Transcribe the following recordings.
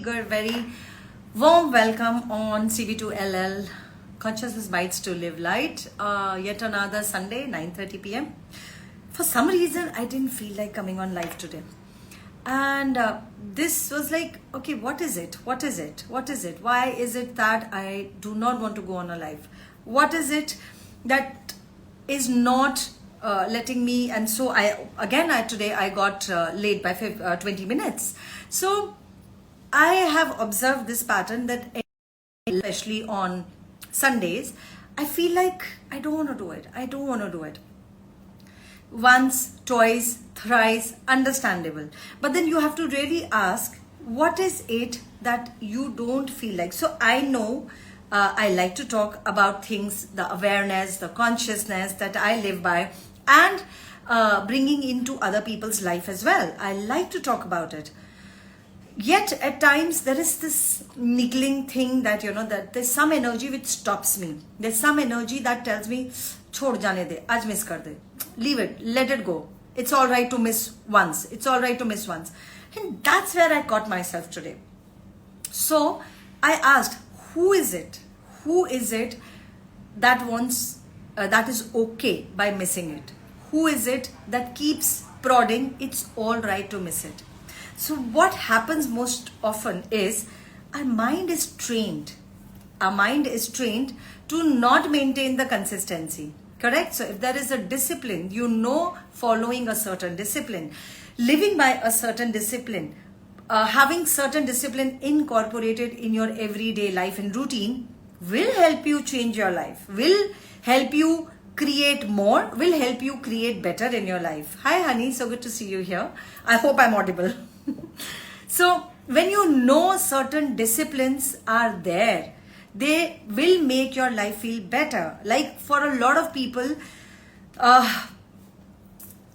very warm welcome on CV2LL Consciousness Bites to Live Light. Yet another Sunday, 9:30 p.m. For some reason, I didn't feel like coming on live today. And this was like, okay, what is it? What is it? What is it? Why is it that I do not want to go on a live? What is it that is not letting me? And so today I got late by 20 minutes. So I have observed this pattern that especially on Sundays, I feel like I don't want to do it. I don't want to do it. Once, twice, thrice, understandable. But then you have to really ask, what is it that you don't feel like? So I know I like to talk about things, the awareness, the consciousness that I live by, and bringing into other people's life as well. I like to talk about it. Yet at times there is this niggling thing that, that there's some energy which stops me. There's some energy that tells me, chhod jane de, aaj miss kar de. Leave it, let it go. It's all right to miss once. It's all right to miss once. And that's where I caught myself today. So I asked, who is it? Who is it that wants, that is okay by missing it? Who is it that keeps prodding, it's all right to miss it? So what happens most often is our mind is trained. Our mind is trained to not maintain the consistency. Correct? So if there is a discipline, following a certain discipline, living by a certain discipline, having certain discipline incorporated in your everyday life and routine will help you change your life, will help you create more, will help you create better in your life. Hi honey, so good to see you here. I hope I'm audible. So when you know certain disciplines are there, they will make your life feel better. Like for a lot of people,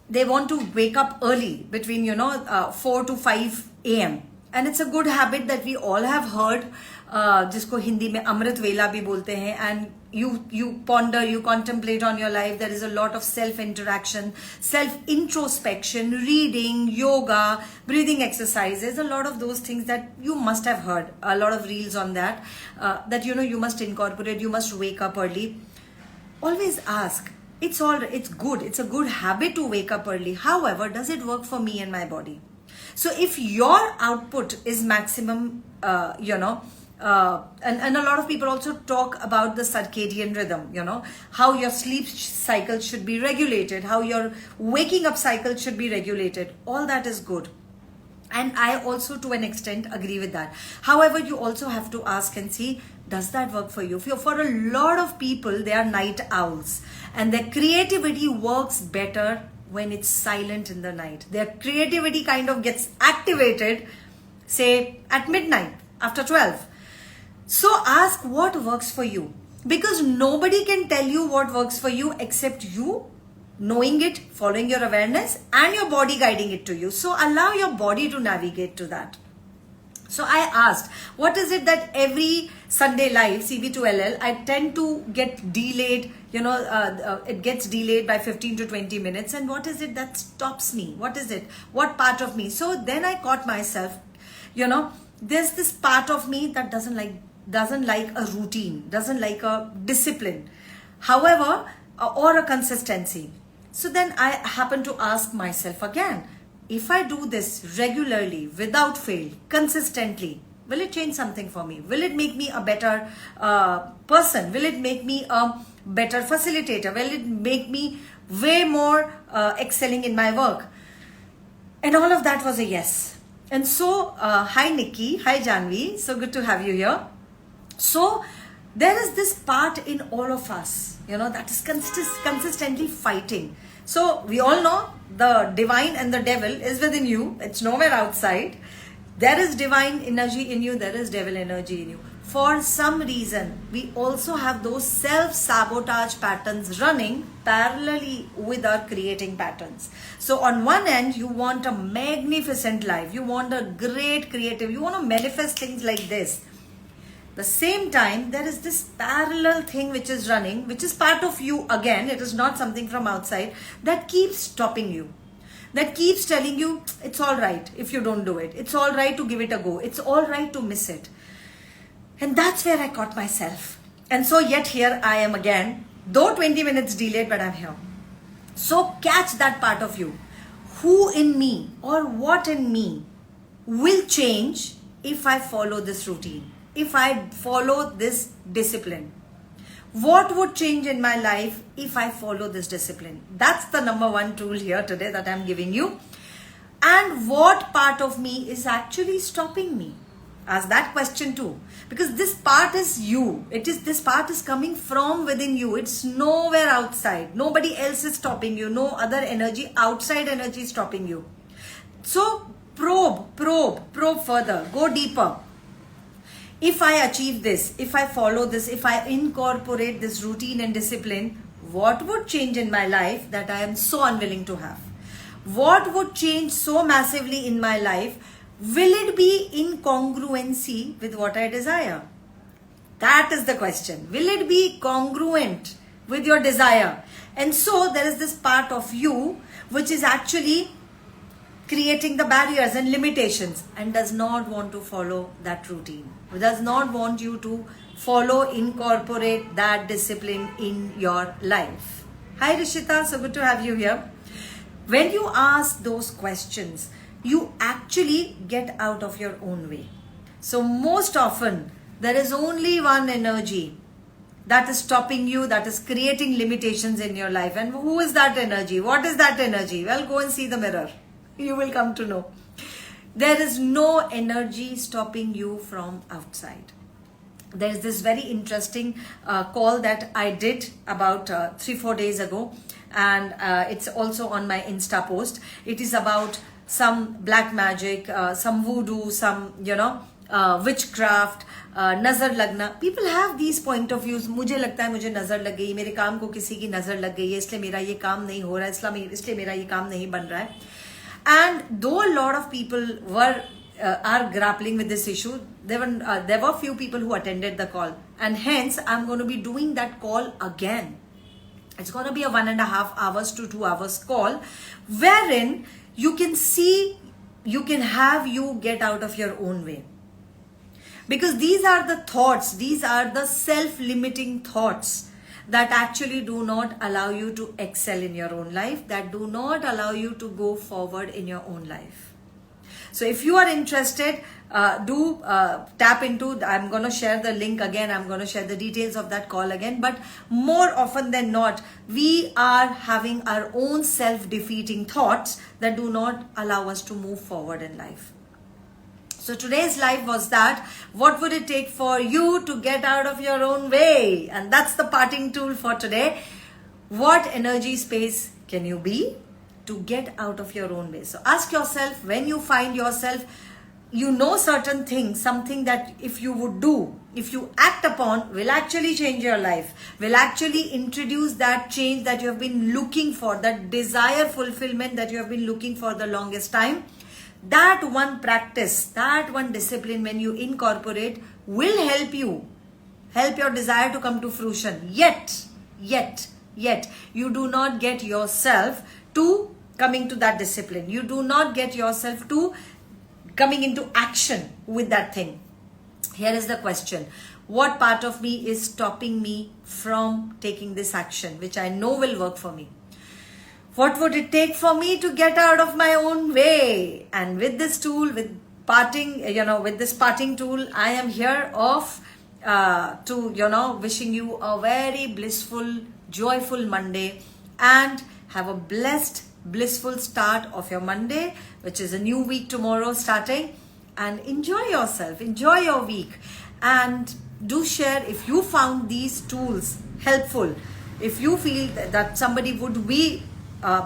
they want to wake up early between 4 to 5 a.m. and it's a good habit that we all have heard, जिसको हिंदी में अमृत वेला भी बोलते हैं. And you ponder, you contemplate on your life. There is a lot of self-interaction, self-introspection, reading, yoga, breathing exercises, a lot of those things that you must have heard, a lot of reels on that, that you must incorporate, you must wake up early. Always ask, it's good, it's a good habit to wake up early. However, does it work for me and my body? So if your output is maximum, and a lot of people also talk about the circadian rhythm, how your sleep cycle should be regulated, how your waking up cycle should be regulated. All that is good. And I also to an extent agree with that. However, you also have to ask and see, does that work for you? For a lot of people, they are night owls and their creativity works better when it's silent in the night. Their creativity kind of gets activated, say at midnight, after 12. So ask what works for you, because nobody can tell you what works for you except you knowing it, following your awareness, and your body guiding it to you. So allow your body to navigate to that. So I asked, what is it that every Sunday live, CV2LL, I tend to get delayed, it gets delayed by 15 to 20 minutes. And what is it that stops me? What is it? What part of me? So then I caught myself, there's this part of me that doesn't like a routine, doesn't like a discipline, however, or a consistency. So then I happen to ask myself again, if I do this regularly, without fail, consistently, will it change something for me? Will it make me a better person? Will it make me a better facilitator? Will it make me way more excelling in my work? And all of that was a yes. And so, hi Nikki, hi Janvi, so good to have you here. So, there is this part in all of us, that is consistently fighting. So, we all know the divine and the devil is within you. It's nowhere outside. There is divine energy in you. There is devil energy in you. For some reason, we also have those self-sabotage patterns running parallelly with our creating patterns. So on one end, you want a magnificent life. You want a great creative. You want to manifest things like this. The same time, there is this parallel thing which is running, which is part of you again. It is not something from outside that keeps stopping you. that keeps telling you it's all right if you don't do it. It's all right to give it a go. It's all right to miss it. And that's where I caught myself. And so yet here I am again, though 20 minutes delayed, but I'm here. So catch that part of you. Who in me or what in me will change if I follow this routine, if I follow this discipline? What would change in my life if I follow this discipline? That's the number one tool here today that I'm giving you. And what part of me is actually stopping me? Ask that question too. Because this part is you. This part is coming from within you. It's nowhere outside. Nobody else is stopping you. No other energy, outside energy is stopping you. So probe further. Go deeper. If I achieve this, if I follow this, if I incorporate this routine and discipline, what would change in my life that I am so unwilling to have? What would change so massively in my life? Will it be in congruency with what I desire? That is the question. Will it be congruent with your desire? And so there is this part of you which is actually creating the barriers and limitations and does not want to follow that routine. Does not want you to follow, incorporate that discipline in your life. Hi Rishita, so good to have you here. When you ask those questions, you actually get out of your own way. So most often, there is only one energy that is stopping you, that is creating limitations in your life. And who is that energy? What is that energy? Well, go and see the mirror. You will come to know. There is no energy stopping you from outside. There is this very interesting call that I did about 3-4 days ago. And it's also on my Insta post. It is about some black magic, some voodoo, some, witchcraft, nazar lagna. People have these point of views. मुझे लगता है मुझे नजर लग गई, मेरे काम को किसी की नजर लग गई है, इसलिए मेरा ये काम नहीं हो रहा है, इसलिए मेरा ये काम नहीं बन रहा है. And though a lot of people are grappling with this issue, there were few people who attended the call, and hence I'm going to be doing that call again. It's going to be a 1.5 hours to 2 hours call, wherein you can see, you can have you get out of your own way. Because these are the thoughts, these are the self-limiting thoughts that actually do not allow you to excel in your own life, that do not allow you to go forward in your own life. So if you are interested, do tap into, I'm going to share the link again, I'm going to share the details of that call again, but more often than not, we are having our own self-defeating thoughts that do not allow us to move forward in life. So today's live was that, what would it take for you to get out of your own way? And that's the parting tool for today. What energy space can you be to get out of your own way? So ask yourself, when you find yourself, certain things, something that if you would do, if you act upon, will actually change your life, will actually introduce that change that you have been looking for, that desire fulfillment that you have been looking for the longest time. That one practice, that one discipline, when you incorporate, will help your desire to come to fruition. Yet, you do not get yourself to coming to that discipline. You do not get yourself to coming into action with that thing. Here is the question. What part of me is stopping me from taking this action, which I know will work for me? What would it take for me to get out of my own way? And with this tool, with this parting tool, I am here to wishing you a very blissful, joyful Monday, and have a blissful start of your Monday, which is a new week tomorrow starting. And enjoy yourself, enjoy your week, and do share if you found these tools helpful. If you feel that somebody would be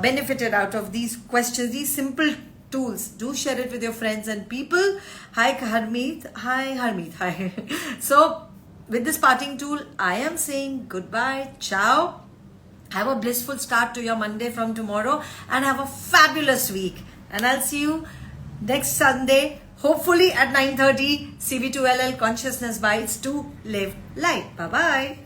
benefited out of these questions, these simple tools, do share it with your friends and people. Hi Harmeet. Hi. So with this parting tool, I am saying goodbye, ciao. Have a blissful start to your Monday from tomorrow, and have a fabulous week. And I'll see you next Sunday, hopefully at 9:30, CB2LL Consciousness Bites to Live Light. Bye-bye.